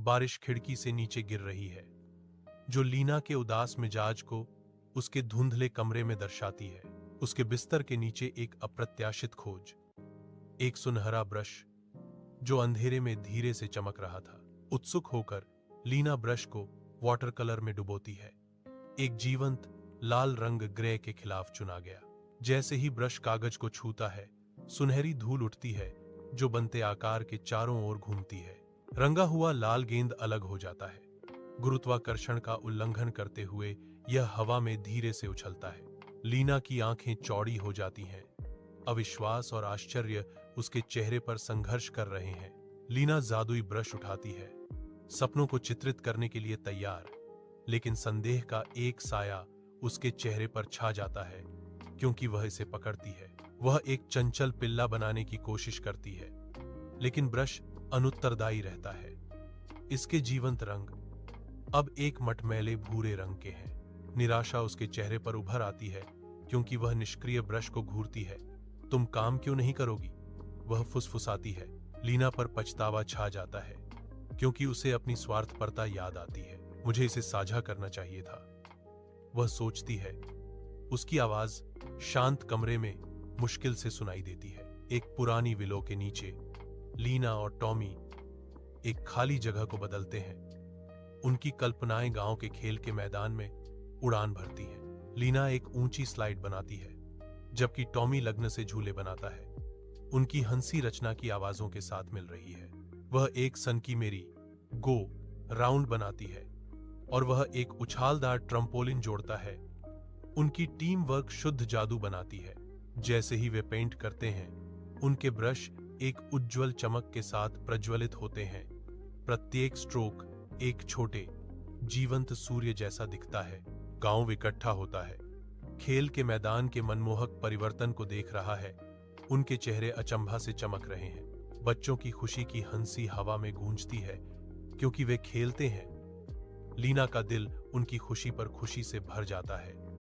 बारिश खिड़की से नीचे गिर रही है, जो लीना के उदास मिजाज को उसके धुंधले कमरे में दर्शाती है। उसके बिस्तर के नीचे एक अप्रत्याशित खोज, एक सुनहरा ब्रश जो अंधेरे में धीरे से चमक रहा था। उत्सुक होकर लीना ब्रश को वाटर कलर में डुबोती है। एक जीवंत लाल रंग ग्रे के खिलाफ चुना गया। जैसे ही ब्रश कागज को छूता है, सुनहरी धूल उठती है जो बनते आकार के चारों ओर घूमती है। रंगा हुआ लाल गेंद अलग हो जाता है। गुरुत्वाकर्षण का उल्लंघन करते हुए यह हवा में धीरे से उछलता है। लीना की आंखें चौड़ी हो जाती हैं। अविश्वास और आश्चर्य उसके चेहरे पर संघर्ष कर रहे हैं। लीना जादुई ब्रश उठाती है, सपनों को चित्रित करने के लिए तैयार, लेकिन संदेह का एक साया उसके चेहरे पर छा जाता है क्योंकि वह इसे पकड़ती है। वह एक चंचल पिल्ला बनाने की कोशिश करती है, लेकिन ब्रश अनुत्तरदायी रहता है। इसके जीवंत रंग अब एक मटमैले भूरे रंग के हैं। निराशा उसके चेहरे पर उभर आती है क्योंकि वह निष्क्रिय ब्रश को घूरती है। तुम काम क्यों नहीं करोगी? वह फुसफुसाती है। लीना पर पछतावा छा जाता है क्योंकि उसे अपनी स्वार्थपरता याद आती है। मुझे इसे साझा करना चाहिए था, वह सोचती है। उसकी आवाज शांत कमरे में मुश्किल से सुनाई देती है। एक पुरानी विलो के नीचे लीना और टॉमी एक खाली जगह को बदलते हैं। उनकी कल्पनाएं गांव के खेल के मैदान में उड़ान भरती हैं। लीना एक ऊंची स्लाइड बनाती है, जबकि टॉमी लग्न से झूले बनाता है। उनकी हंसी रचना की आवाजों के साथ मिल रही है। वह एक सन की मेरी गो राउंड बनाती है और वह एक उछालदार ट्रम्पोलिन जोड़ता है। उनकी टीम वर्क शुद्ध जादू बनाती है। जैसे ही वे पेंट करते हैं, उनके ब्रश एक उज्ज्वल चमक के साथ प्रज्वलित होते हैं। प्रत्येक स्ट्रोक एक छोटे जीवंत सूर्य जैसा दिखता है। गांव इकट्ठा होता है, खेल के मैदान के मनमोहक परिवर्तन को देख रहा है। उनके चेहरे अचंभा से चमक रहे हैं। बच्चों की खुशी की हंसी हवा में गूंजती है क्योंकि वे खेलते हैं। लीना का दिल उनकी खुशी पर खुशी से भर जाता है।